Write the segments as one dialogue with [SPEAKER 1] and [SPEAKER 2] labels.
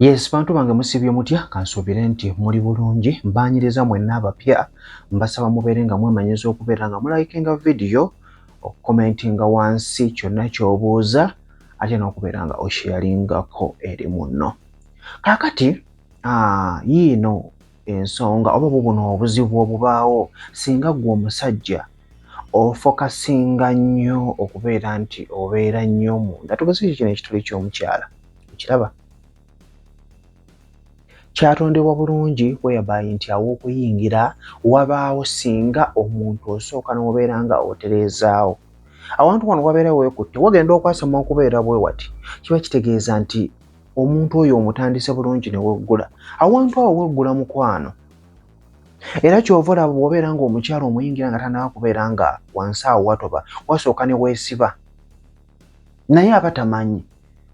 [SPEAKER 1] Yes, bantu bange musibye mutya kansobire nti muli bulungi mbanyiriza mwenna abapya mbasaba mubeere nga mwemanyiza okubeera nga mulayikinga video okukomentinga wansi kyonna ky'obuuza ate n'okubeera nga osharingako eri munno. Kaakati yiino ensonga oba buno obuzibu obubaawo singa ggwe omusajja ofokasinga nnyo okubeera nti obeera nnyo munda tugeze kino ekituli ky'omukyala okiraba kyatondebwa bulungi whereby nti aw'okuyingira wabaawo singa omuntu osooka n'obeera nga otereezaawo awantu wano wabeera weekutte wagenda okwasama okubeera bwe wati kiba kitegeeza nti omuntu oyo omutandise bulungi ne weggula awantu awo weggula mukwano era ky'ova olaba bw'obeera ng'omukyala omuyingira nga tannaba kubeera nga wansi awo watoba wasooka ne weesiba naye aba tamanyi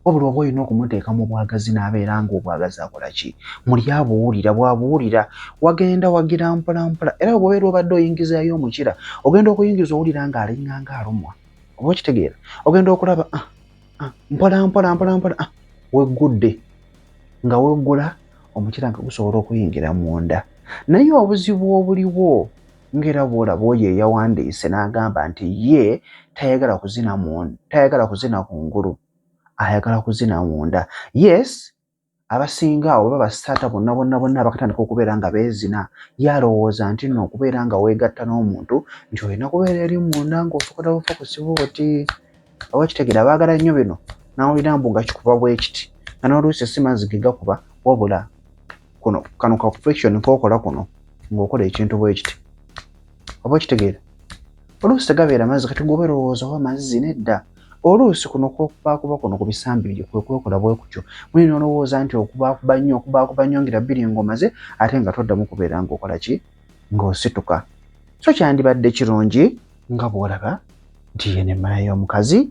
[SPEAKER 1] wabula oba olina okumuteeka mu bwagazi n'abeera ng'obwagazi akola ki muli abuwulira bw'abuwulira wagenda wagira mpolampola era bw'obeera obadde oyingizaayo omukira ogenda okuyingiza owulira ng'alinganga alumwa oba okitegeera ogenda okulaba mpolampola weggudde nga weggula omukira nga gusobola okuyingira munda naye obuzibu obuliwo ng'era bw'olaba oyo eyawandiise n'agamba nti ye tayagala kuzina kungulu ayagala kuzina munda. Yes, abasinga awo baba basitaata bonna bakatandika okubeera nga beezina yalowooza nti nno okubeera nga weegatta n'omuntu nti olina kubeera eri munda ng'osobola bufa kusiba oti oba kitegeera baagala nnyo bino n'awulira mbu nga kikuba bwe kiti nga n'oluusi si mazzi ge gakuba wabula kano ka friction k'okola kuno ng'okola ekintu bwe kiti oba kitegeera oluusi tegabeera mazzi kati gwe olowooza oba mazzi nedda oluusi kuno kw'okubaakuba kuno ku bisambi bye kwekola bwe kutyo mulina olowooza nti okubaakuba nnyo ngira bbiri ng'omaze ate nga toddamu kubeera ng'okola ki ng'osituka so kyandibadde kirungi nga bw'olaba nti ye n'emmala y'omukazi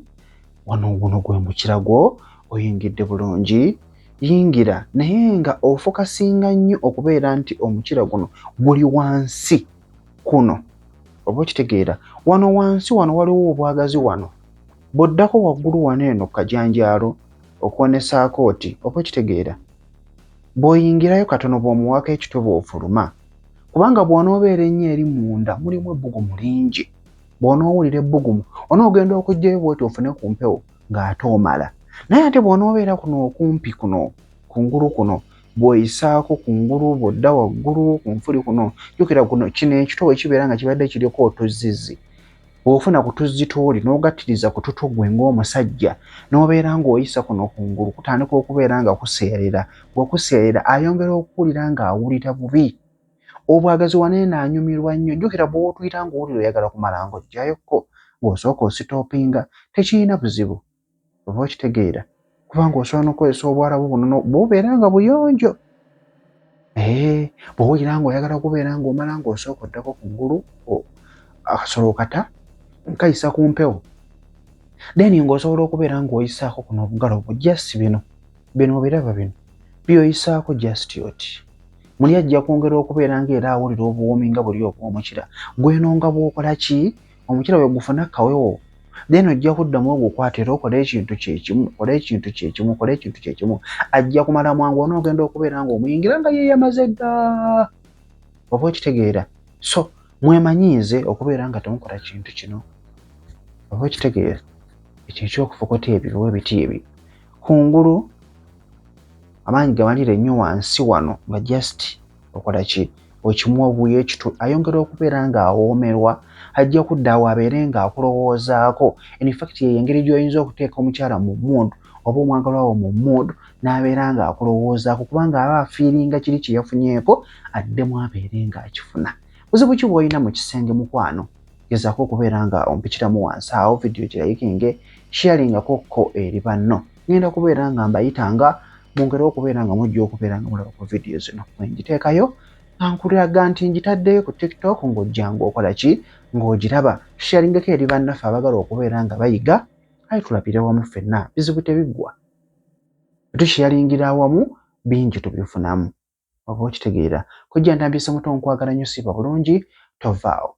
[SPEAKER 1] wano guno gwe mukira gwo oyingidde bulungi yingira naye nga ofokasinga nnyo okubeera nti omukira guno guli wansi kuno oba okitegeera wano wansi wano waliwo obwagazi wano bw'oddako waggulu wano eno ku kajanjaalo okuwonesaako oti oba okitegeera bw'oyingirayo katono bw'omuwaako ekitobe ofuluma kubanga bw'onoobeera ennyo eri munda mulimu ebbugumu lingi bw'onoowulira ebbugumu onoogenda okuggyayo bw'oti ofune ku mpewo ng'ate omala naye ate bw'onoobeera kuno okumpi kuno kungulu kuno bw'oyisaako kungulu bw'odda waggulu ku nfuli kuno jjukira kino ekitobe kibeera nga kibadde kiriko otuzzizi bw'ofuna ku tuzzi tooli n'ogattiriza ku tutu gwe ng'omusajja n'obeera ng'oyisa kuno kungulu kutandika okubeera nga kuseerera bw'okuseerera ayongera okuwulira ng'awulira bubi obwagazi waneeno anyumirwa nnyo jjukira bw'otuyita ng'owulira oyagala kumala ng'oggyayokko ng'osooka ositoopinga tekirina buzibu oba okitegeera kubanga osobola n'okukozesa obwalabu buno bw'obeera nga buyonjo bw'owulira ng'oyagala kubeera ng'omala ng'osooka oddako kungulu akasolo kata nkayisa ku mpewo then ng'osobola okubeera ng'oyisaako kuno obugalo bwo just bino obiraba bino by'oyisaako just oti muli ajja kwongera okubeera ng'era awulira obuwoomi nga buli obw'omukira gweno nga bw'okola ki omukira bwe gufuna kawewo then ojja kuddamu ogukwata era okole ekintu kyekimu ajja kumala mwangu onoogenda okubeera ng'omuyingira nga ye yamaze dda oba okitegeera so mwemanyiize okubeera nga temukola kintu kino oba okitegeera ekyo ekyokufokota ebiruwa ebiti ebi kungulu amaanyi gamalire nnyo wansi wano nga just okola ki okimuwa obuya ekitu ayongera okubeera ng'awoomerwa ajja kudda awo abeere ng'akulowoozaako in fact yeyo engeri gy'oyinza okuteeka omukyala mu mood oba omwagalwa wo mu mood n'abeera ng'akulowoozaako kubanga aba afiiringa kiri kye yafunyeeko addemu abeere ng'akifuna buzibu ki bw'olina mu kisenge mukwano gezaako okubeera nga ompikiramu wansi awo vidiyo girayikinge sharingako eri banno ngenda kubeera nga mbayitanga mwongere okubeera nga mujja okubeera nga mulaba ku vidiyo zino ngiteekayo nkulaga nti ngitaddeyo ku TikTok ng'ojja ng'okola ki ng'ogiraba sharingako eri bannaffe abagala okubeera nga bayiga aye tulabire wamu ffenna bizibu tebiggwa tusharingira awamu bingi tubifunamu oba okitegeera kujja ntambise muto nkwagala nnyo siba bulungi tovaawo